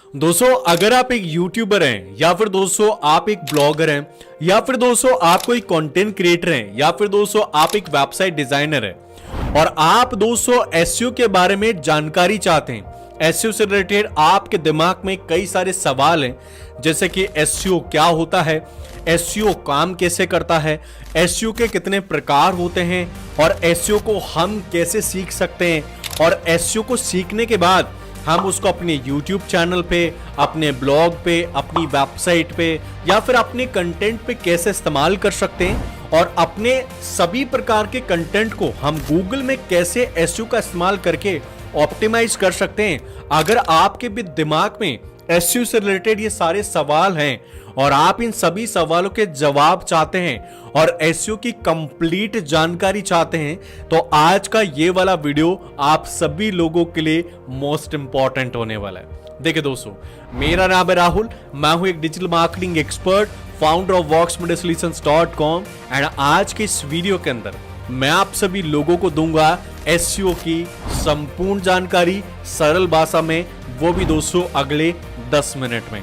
दोस्तों अगर आप एक यूट्यूबर हैं या फिर दोस्तों आप एक ब्लॉगर हैं या फिर दोस्तों आप कोई कंटेंट क्रिएटर हैं या फिर दोस्तों आप एक वेबसाइट डिजाइनर हैं और आप दोस्तों एसईओ के बारे में जानकारी चाहते हैं, एसईओ से रिलेटेड आपके दिमाग में कई सारे सवाल हैं जैसे कि एसईओ क्या होता है, एसईओ काम कैसे करता है, एसईओ के कितने प्रकार होते हैं और एसईओ को हम कैसे सीख सकते हैं और एसईओ को सीखने के बाद हम उसको अपने YouTube चैनल पे, अपने ब्लॉग पे, अपनी वेबसाइट पे या फिर अपने कंटेंट पे कैसे इस्तेमाल कर सकते हैं और अपने सभी प्रकार के कंटेंट को हम गूगल में कैसे एसईओ का इस्तेमाल करके ऑप्टिमाइज कर सकते हैं। अगर आपके भी दिमाग में एसईओ से रिलेटेड ये सारे सवाल हैं और आप इन सभी सवालों के जवाब चाहते हैं और एसईओ की कंप्लीट जानकारी चाहते हैं तो आज का ये वाला वीडियो आप सभी लोगों के लिए मोस्ट इंपॉर्टेंट होने वाला है। देखिए दोस्तों, मेरा नाम है राहुल, मैं हूं एक digital marketing expert, founder of voxmediasolutions.com and आज के इस वीडियो के अंदर मैं आप सभी लोगों को दूंगा एसईओ की संपूर्ण जानकारी सरल भाषा में, वो भी दोस्तों अगले 10 मिनट में।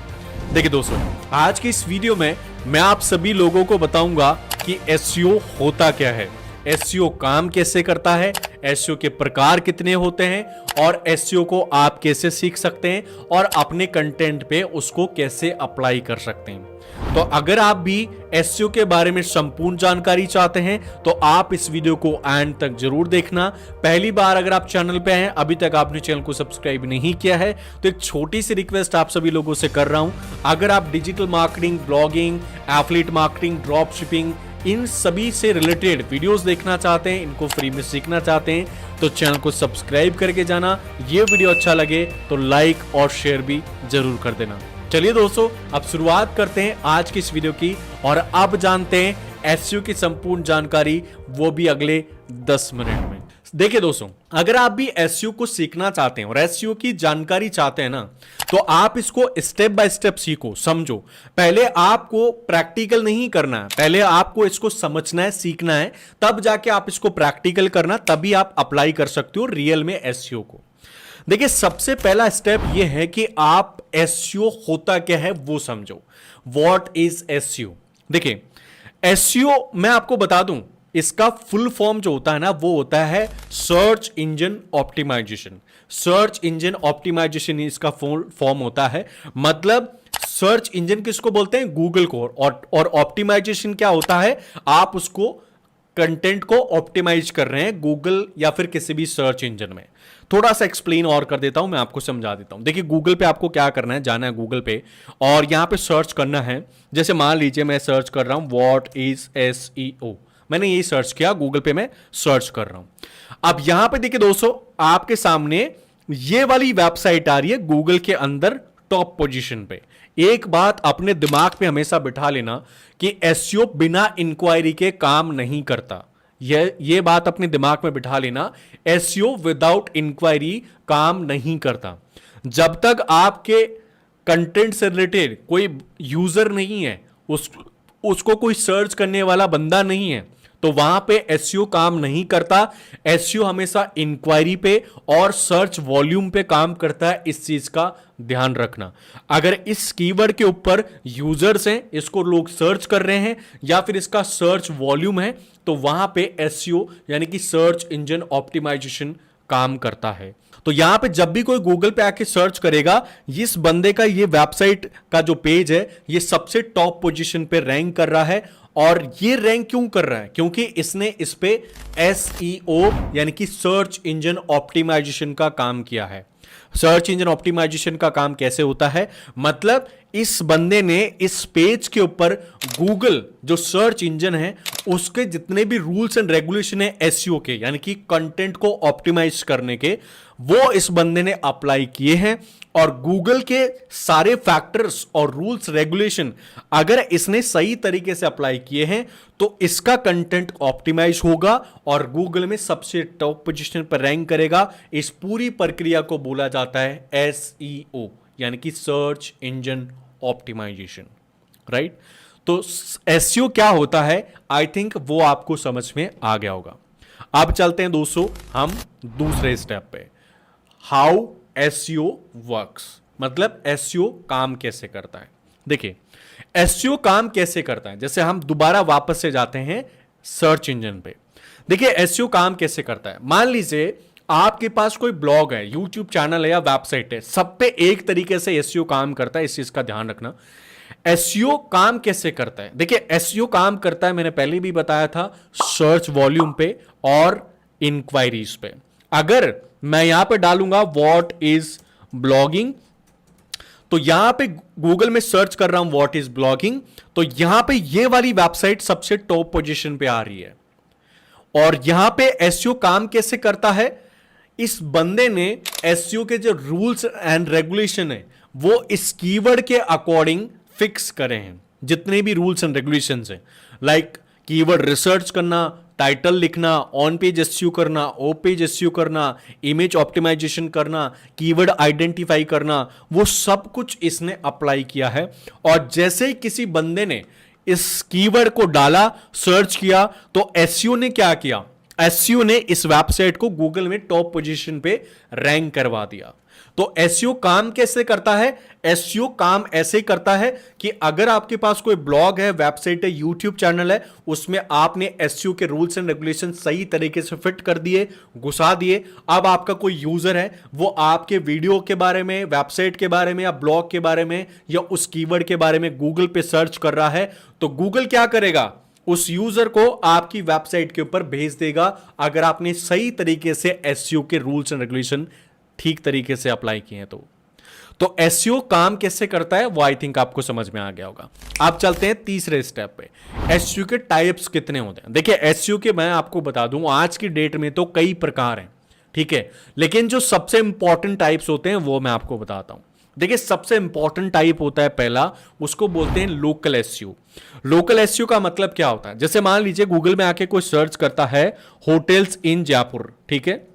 देखिए दोस्तों, आज की इस वीडियो में मैं आप सभी लोगों को बताऊंगा कि एसईओ होता क्या है, एसईओ काम कैसे करता है, एसईओ के प्रकार कितने होते हैं और एसईओ को आप कैसे सीख सकते हैं और अपने कंटेंट पे उसको कैसे अप्लाई कर सकते हैं। तो अगर आप भी एसईओ के बारे में संपूर्ण जानकारी चाहते हैं तो आप इस वीडियो को एंड तक जरूर देखना। पहली बार अगर आप चैनल पे हैं, अभी तक आपने चैनल को सब्सक्राइब नहीं किया है तो एक छोटी सी रिक्वेस्ट आप सभी लोगों से कर रहा हूं, अगर आप digital marketing, blogging, affiliate marketing, drop shipping, इन सभी से रिलेटेड वीडियोस देखना चाहते हैं, इनको फ्री में सीखना चाहते हैं तो चैनल को सब्सक्राइब करके जाना। ये वीडियो अच्छा लगे तो लाइक और शेयर भी जरूर कर देना। चलिए दोस्तों, अब शुरुआत करते हैं आज की इस वीडियो की और अब जानते हैं एसईओ की संपूर्ण जानकारी, वो भी अगले 10 मिनट में। देखिए दोस्तों, अगर आप भी एसईओ को सीखना चाहते हैं और एसईओ की जानकारी चाहते हैं ना तो आप इसको स्टेप बाय स्टेप सीखो, समझो। पहले आपको प्रैक्टिकल नहीं करना है, पहले आपको इसको समझना है, सीखना है, तब जाके आप इसको प्रैक्टिकल करना, तभी आप अप्लाई कर सकते हो रियल में एसईओ को। देखिए, सबसे पहला स्टेप यह है कि आप एसईओ होता क्या है वो समझो। What is SEO? देखिए, एसईओ मैं आपको बता दूं, इसका फुल फॉर्म जो होता है ना वो होता है search engine optimisation. Search engine optimisation इसका फुल फॉर्म होता है। मतलब सर्च इंजन किसको बोलते हैं? गूगल को। और ऑप्टिमाइजेशन क्या होता है? आप उसको कंटेंट को ऑप्टिमाइज कर रहे हैं गूगल या फिर किसी भी सर्च इंजन में। थोड़ा सा एक्सप्लेन और कर देता हूं, मैं आपको समझा देता हूं। देखिए, गूगल पे आपको क्या करना है, जाना है गूगल पे और यहां पे सर्च करना है। जैसे मान लीजिए मैं सर्च कर रहा हूं व्हाट इज एसईओ, मैंने यही सर्च किया, गूगल पे मैं सर्च कर रहा हूं। अब यहां पे देखिए दोस्तों, आपके सामने ये वाली वेबसाइट आ रही है गूगल के अंदर टॉप पोजीशन पे। एक बात अपने दिमाग पे हमेशा बिठा लेना कि एसईओ बिना इंक्वायरी के काम नहीं करता। ये बात अपने दिमाग में बिठा लेना, एसईओ विदाउट इंक्वायरी काम नहीं करता। जब तक आपके कंटेंट से रिलेटेड कोई यूजर नहीं है, उसको कोई सर्च करने वाला बंदा नहीं है, तो वहां पे एसईओ काम नहीं करता। एसईओ हमेशा इंक्वायरी पे और सर्च वॉल्यूम पे काम करता है, इस चीज का ध्यान रखना। अगर इस कीवर्ड के ऊपर यूजर्स हैं, इसको लोग सर्च कर रहे हैं या फिर इसका सर्च वॉल्यूम है, तो वहां पे एसईओ यानी कि सर्च इंजन ऑप्टिमाइजेशन काम करता है। तो यहां पे जब भी कोई गूगल पे आके सर्च करेगा, इस बंदे का ये वेबसाइट का जो पेज है ये सबसे टॉप पोजीशन पे रैंक कर रहा है। और ये रैंक क्यों कर रहा है? क्योंकि इसने इस पे एसईओ यानी कि सर्च इंजन ऑप्टिमाइजेशन का काम किया है। सर्च इंजन ऑप्टिमाइजेशन का काम कैसे होता है? मतलब इस बंदे ने इस पेज के ऊपर गूगल जो सर्च इंजन है उसके जितने भी रूल्स एंड रेगुलेशन है एसईओ के, यानी कि कंटेंट को ऑप्टिमाइज करने के, वो इस बंदे ने अप्लाई किए हैं। और गूगल के सारे फैक्टर्स और रूल्स रेगुलेशन अगर इसने सही तरीके से अप्लाई किए हैं तो इसका कंटेंट ऑप्टिमाइज होगा और गूगल में सबसे टॉप पोजीशन पर रैंक करेगा। इस पूरी प्रक्रिया को बोला जाता है एसईओ यानी कि सर्च इंजन ऑप्टिमाइजेशन, राइट? तो एसईओ क्या होता है, आई थिंक वो आपको समझ में आ गया होगा। अब चलते हैं दोस्तों हम दूसरे स्टेप पे, हाउ एसईओ वर्क्स। मतलब एसईओ काम कैसे करता है। देखिए एसईओ काम कैसे करता है, जैसे हम दोबारा वापस से जाते हैं सर्च इंजन पे। देखिए एसईओ काम कैसे करता है। मान लीजिए आपके पास कोई ब्लॉग है, यूट्यूब चैनल है या वेबसाइट है, सब पे एक तरीके से एसईओ काम करता है, इस चीज का ध्यान रखना। एसईओ काम कैसे करता है, देखिए एसईओ काम करता है, मैंने पहले भी बताया था, सर्च वॉल्यूम पे और इंक्वायरीज पे। अगर मैं यहां पे डालूंगा व्हाट इज ब्लॉगिंग, तो यहां पे गूगल में सर्च कर रहा हूं व्हाट इज ब्लॉगिंग, तो यहां पे ये वाली वेबसाइट सबसे टॉप पोजीशन पे आ रही है। और यहां पे एसईओ काम कैसे करता है, इस बंदे ने एसईओ के जो रूल्स एंड रेगुलेशन है वो इस कीवर्ड के अकॉर्डिंग फिक्स करे हैं। जितने भी रूल्स एंड रेगुलेशंस हैं, लाइक कीवर्ड रिसर्च करना, टाइटल लिखना, ऑन पेज एसईओ करना, ऑफ पेज एसईओ करना, इमेज ऑप्टिमाइजेशन करना, कीवर्ड आइडेंटिफाई करना, वो सब कुछ इसने अप्लाई किया है। और जैसे ही किसी बंदे ने इस कीवर्ड को डाला, सर्च किया, तो एसईओ ने क्या किया, एसईओ ने इस वेबसाइट को गूगल में टॉप पोजीशन पे रैंक करवा दिया। तो एसईओ काम कैसे करता है, एसईओ काम ऐसे करता है कि अगर आपके पास कोई ब्लॉग है, वेबसाइट है, यूट्यूब चैनल है, उसमें आपने एसईओ के रूल्स एंड रेगुलेशन सही तरीके से फिट कर दिए, घुसा दिए। अब आपका कोई यूजर है, वो आपके वीडियो के बारे में, वेबसाइट के बारे में या ब्लॉग के बारे में या उस कीवर्ड के बारे में गूगल पे सर्च कर रहा है, तो गूगल क्या करेगा, उस यूजर को आपकी वेबसाइट के ऊपर भेज देगा, अगर आपने सही तरीके से एसईओ के रूल्स एंड रेगुलेशन ठीक तरीके से अप्लाई किए हैं। तो एसईओ काम कैसे करता है वो आई थिंक आपको समझ में आ गया होगा। आप चलते हैं तीसरे स्टेप पे, एसईओ के टाइप्स कितने होते हैं। देखिए एसईओ के मैं आपको बता दूं, आज की डेट में तो कई प्रकार हैं, ठीक है, लेकिन जो सबसे इंपॉर्टेंट टाइप्स होते हैं वो मैं आपको बताता हूं। देखिए सबसे इंपॉर्टेंट टाइप होता है पहला, उसको बोलते हैं लोकल एसईओ। लोकल एसईओ का मतलब क्या होता है, जैसे मान लीजिए गूगल में आके कोई सर्च करता है होटल्स इन जयपुर, ठीक है,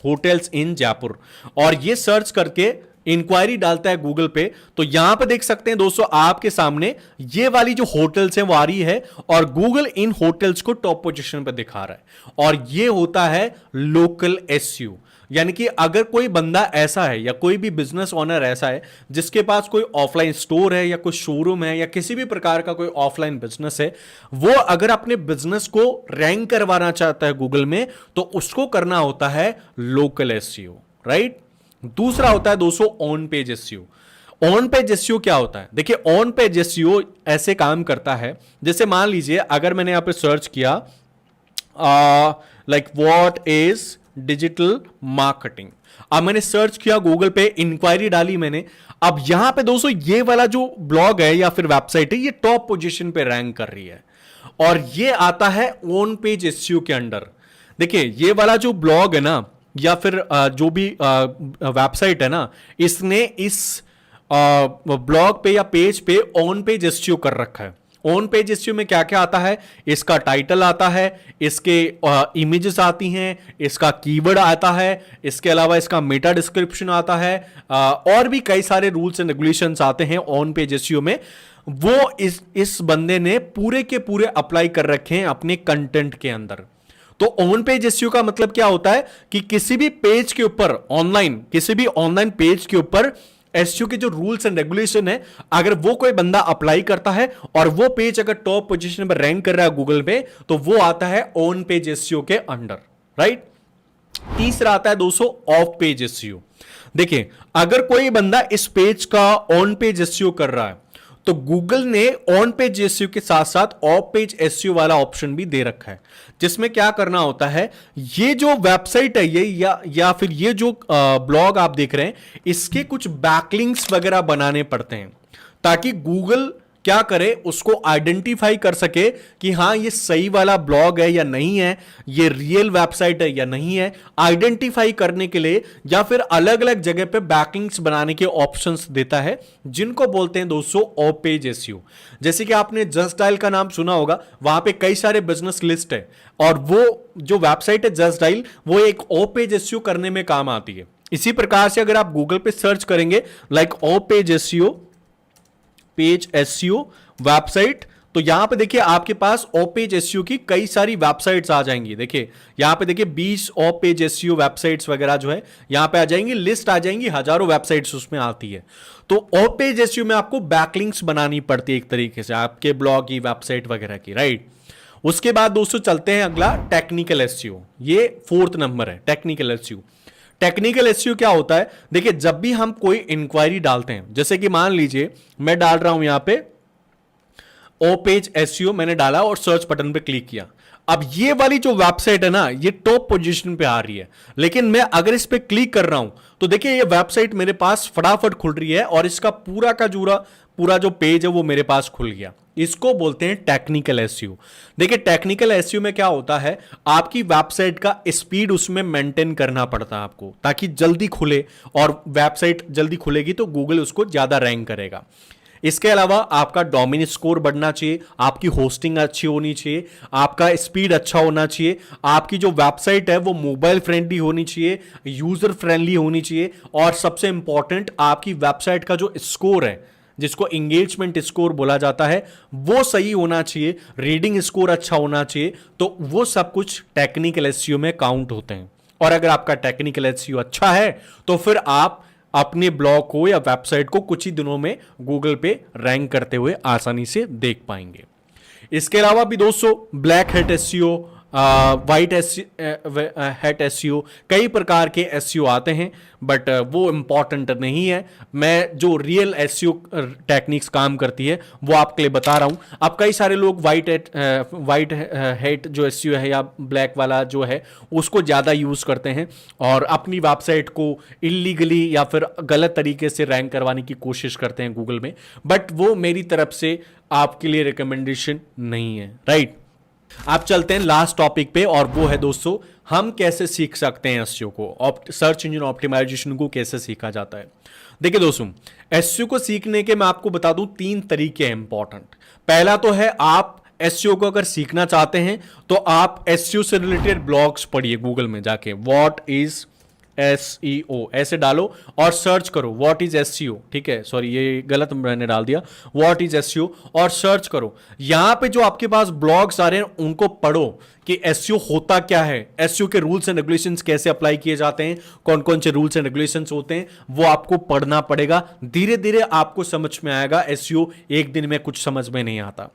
होटल्स इन जयपुर, और ये सर्च करके इंक्वायरी डालता है गूगल पे, तो यहां पे देख सकते हैं दोस्तों आपके सामने ये वाली जो होटल्स हैं वो आ रही है, और गूगल इन होटल्स को टॉप पोजीशन पे दिखा रहा है, और ये होता है लोकल एसईओ। यानी कि अगर कोई बंदा ऐसा है या कोई भी बिजनेस ओनर ऐसा है जिसके पास कोई ऑफलाइन स्टोर है या कोई शोरूम है या किसी भी प्रकार का कोई ऑफलाइन बिजनेस है, वो अगर अपने बिजनेस को रैंक करवाना चाहता है गूगल में, तो उसको करना होता है लोकल एसईओ, राइट। दूसरा होता है दोस्तों on page SEO. On page SEO क्या होता है, देखिए ऑन पेज एसईओ ऐसे काम करता है, जैसे मान लीजिए अगर मैंने यहां पे सर्च किया like what is digital marketing, अब मैंने सर्च किया गूगल पे, इंक्वायरी डाली मैंने, अब यहां पे दोस्तों ये वाला जो ब्लॉग है या फिर वेबसाइट है ये टॉप पोजीशन पे रैंक कर रही है, और ये आता है ऑन पेज एसईओ के अंडर। देखिए ये वाला जो ब्लॉग है ना या फिर जो भी वेबसाइट है ना, इसने इस ब्लॉग पे या पेज पे ऑन पेज एसईओ कर रखा है। ऑन पेज एसईओ में क्या क्या आता है, इसका टाइटल आता है, इसके इमेजेस आती हैं, इसका कीवर्ड आता है, इसके अलावा इसका मेटा डिस्क्रिप्शन आता है, और भी कई सारे रूल्स एंड रेगुलेशंस आते हैं ऑन पेज एसईओ में। वो इस बंदे ने पूरे के पूरे अप्लाई कर रखे हैं अपने कंटेंट के अंदर। तो ऑन पेज एसईओ का मतलब क्या होता है कि किसी भी पेज के ऊपर ऑनलाइन, किसी भी ऑनलाइन पेज के ऊपर एसईओ के जो रूल्स एंड रेगुलेशन है, अगर वो कोई बंदा अप्लाई करता है और वो पेज अगर टॉप पोजीशन पर रैंक कर रहा है गूगल पे, तो वो आता है ऑन पेज एसईओ के अंडर, राइट। तीसरा आता है दोस्तों ऑफ पेज एसईओ। देखिए अगर कोई बंदा इस पेज का ऑन पेज एसईओ कर रहा है, तो गूगल ने ऑन पेज एसईओ के साथ साथ ऑफ पेज एसईओ वाला ऑप्शन भी दे रखा है, जिसमें क्या करना होता है, ये जो वेबसाइट है ये या फिर ये जो ब्लॉग आप देख रहे हैं, इसके कुछ बैकलिंक्स वगैरह बनाने पड़ते हैं, ताकि गूगल क्या करे, उसको आइडेंटिफाई कर सके कि हां ये सही वाला ब्लॉग है या नहीं है, ये रियल वेबसाइट है या नहीं है। आइडेंटिफाई करने के लिए या फिर अलग अलग जगह पे बैकलिंक्स बनाने के ऑप्शंस देता है, जिनको बोलते हैं दोस्तों ऑफ पेज एसईओ। जैसे कि आपने जस्ट डायल का नाम सुना होगा, वहां पे कई सारे बिजनेस लिस्ट है, और वो जो वेबसाइट है जस्ट डायल, वो एक ऑफ पेज एसईओ करने में काम आती है। इसी प्रकार से अगर आप गूगल पे सर्च करेंगे like of page SEO, page SEO website, तो यहां पे देखिए आपके पास ऑफ पेज एसईओ की कई सारी वेबसाइट्स आ जाएंगी। देखिए यहां पे देखिए 20 ऑफ पेज एसईओ वेबसाइट्स वगैरह जो है यहां पे आ जाएंगी, लिस्ट आ जाएंगी, हजारों वेबसाइट्स उसमें आती है। तो ऑफ पेज एसईओ में आपको बैकलिंक्स बनानी पड़ती है एक तरीके से आपके ब्लॉग की, वेबसाइट वगैरह की, राइट। उसके बाद दोस्तों चलते हैं अगला टेक्निकल एसईओ। ये 4th नंबर है, टेक्निकल एसईओ। टेक्निकल एसईओ क्या होता है? देखिए जब भी हम कोई इंक्वायरी डालते हैं, जैसे कि मान लीजिए मैं डाल रहा हूं यहां पे ओ पेज एसईओ, मैंने डाला और सर्च बटन पे क्लिक किया। अब ये वाली जो वेबसाइट है ना, ये टॉप पोजीशन पे आ रही है, लेकिन मैं अगर इस पे क्लिक कर रहा हूं तो देखिए ये वेबसाइट मेरे पास फटाफट खुल रही है और इसका पूरा जो पेज है वो मेरे पास खुल गया। इसको बोलते हैं टेक्निकल एसईओ। देखिए टेक्निकल एसईओ में क्या होता है, आपकी वेबसाइट का स्पीड उसमें मेंटेन करना पड़ता है आपको, ताकि जल्दी खुले, और वेबसाइट जल्दी खुलेगी तो गूगल उसको ज्यादा रैंक करेगा। इसके अलावा आपका डोमेन स्कोर बढ़ना चाहिए, आपकी होस्टिंग अच्छी होनी चाहिए, आपका स्पीड अच्छा होना चाहिए, आपकी जो वेबसाइट है वो मोबाइल फ्रेंडली होनी चाहिए, यूजर फ्रेंडली होनी चाहिए, और सबसे इंपॉर्टेंट आपकी वेबसाइट का जो स्कोर है, जिसको इंगेजमेंट स्कोर बोला जाता है, वो सही होना चाहिए, रीडिंग स्कोर अच्छा होना चाहिए। तो वो सब कुछ टेक्निकल एसईओ में काउंट होते हैं। और अगर आपका टेक्निकल एसईओ अच्छा है तो फिर आप अपने ब्लॉग को या वेबसाइट को कुछ ही दिनों में गूगल पे रैंक करते हुए आसानी से देख पाएंगे। इसके अलावा भी दोस्तों black hat SEO, white hat SEO, कई प्रकार के एसईओ आते हैं, बट वो इंपॉर्टेंट नहीं है। मैं जो रियल एसईओ टेक्निक्स काम करती है वो आपके लिए बता रहा हूं। अब कई सारे लोग वाइट हैट जो एसईओ है या ब्लैक वाला जो है उसको ज़्यादा यूज़ करते हैं और अपनी वेबसाइट को इलीगली या फिर गलत तरीके से रैंक करवाने की कोशिश करते हैं गूगल में, बट वो मेरी तरफ से आपके लिए रिकमेंडेशन नहीं है, राइट। आप चलते हैं लास्ट टॉपिक पे, और वो है दोस्तों हम कैसे सीख सकते हैं एसईओ को, सर्च इंजन ऑप्टिमाइजेशन को कैसे सीखा जाता है। देखिए दोस्तों, एसईओ को सीखने के मैं आपको बता दूं 3 तरीके हैं इंपॉर्टेंट। पहला तो है आप एसईओ को अगर सीखना चाहते हैं तो आप एसईओ से रिलेटेड ब्लॉग्स पढ़िए गूगल में जाके, व्हाट इज एसईओ ऐसे डालो और सर्च करो व्हाट इज एसईओ, ठीक है, सॉरी ये गलत मैंने डाल दिया, व्हाट इज एसईओ, और सर्च करो। यहां पे जो आपके पास ब्लॉग्स आ रहे हैं उनको पढ़ो कि एसईओ होता क्या है, एसईओ के रूल्स एंड रेगुलेशंस कैसे अप्लाई किए जाते हैं, कौन कौन से रूल्स एंड रेगुलेशंस होते हैं, वो आपको पढ़ना पड़ेगा। धीरे धीरे आपको समझ में आएगा, एसईओ एक दिन में कुछ समझ में नहीं आता।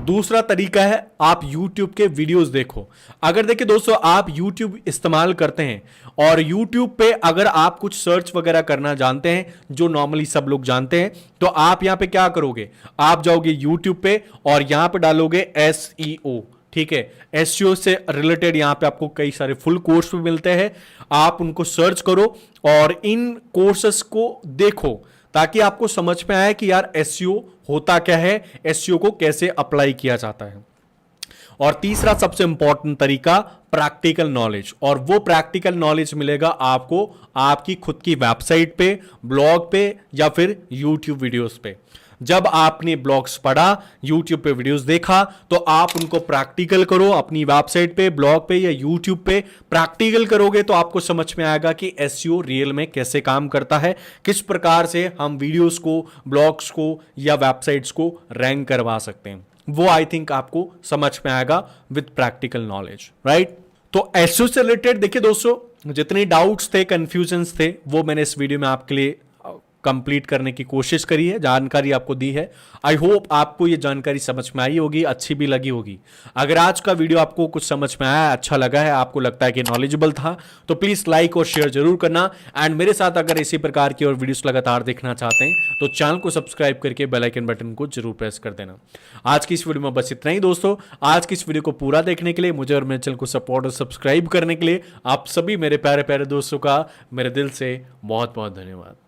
दूसरा तरीका है आप YouTube के वीडियोस देखो। अगर देखिए दोस्तों आप YouTube इस्तेमाल करते हैं और YouTube पे अगर आप कुछ सर्च वगैरह करना जानते हैं, जो नॉर्मली सब लोग जानते हैं, तो आप यहां पे क्या करोगे, आप जाओगे YouTube पे और यहां पे डालोगे SEO, ठीक है। एसईओ से रिलेटेड यहां पे आपको कई सारे फुल कोर्स भी मिलते हैं, आप उनको सर्च करो और इन कोर्सेस को देखो ताकि आपको समझ में आए कि यार एसईओ होता क्या है, एसईओ को कैसे अप्लाई किया जाता है। और तीसरा सबसे इंपॉर्टेंट तरीका प्रैक्टिकल नॉलेज, और वो प्रैक्टिकल नॉलेज मिलेगा आपको आपकी खुद की वेबसाइट पे, ब्लॉग पे या फिर यूट्यूब वीडियोस पे। जब आपने ब्लॉग्स पढ़ा, यूट्यूब पे वीडियोस देखा, तो आप उनको प्रैक्टिकल करो अपनी वेबसाइट पे, ब्लॉग पे या यूट्यूब पे। प्रैक्टिकल करोगे तो आपको समझ में आएगा कि एसईओ रियल में कैसे काम करता है, किस प्रकार से हम वीडियोस को, ब्लॉग्स को या वेबसाइट्स को रैंक करवा सकते हैं। वो आई थिंक आपको समझ में आएगा विद प्रैक्टिकल नॉलेज, राइट। तो एसईओ से रिलेटेड देखिए दोस्तों जितने डाउट्स थे, कंफ्यूजन्स थे, वो मैंने इस वीडियो में आपके लिए कंप्लीट करने की कोशिश करी है, जानकारी आपको दी है। आई होप आपको ये जानकारी समझ में आई होगी, अच्छी भी लगी होगी। अगर आज का वीडियो आपको कुछ समझ में आया, अच्छा लगा है, आपको लगता है कि नॉलेजेबल था, तो प्लीज लाइक और शेयर जरूर करना। एंड मेरे साथ अगर इसी प्रकार की और वीडियोस लगातार देखना चाहते हैं तो चैनल को सब्सक्राइब करके बेल आइकन बटन को जरूर प्रेस कर देना। आज की इस वीडियो में बस इतना ही दोस्तों। आज की इस वीडियो को पूरा देखने के लिए, मुझे और मेरे चैनल को सपोर्ट और सब्सक्राइब करने के लिए आप सभी मेरे प्यारे प्यारे दोस्तों का मेरे दिल से बहुत बहुत धन्यवाद।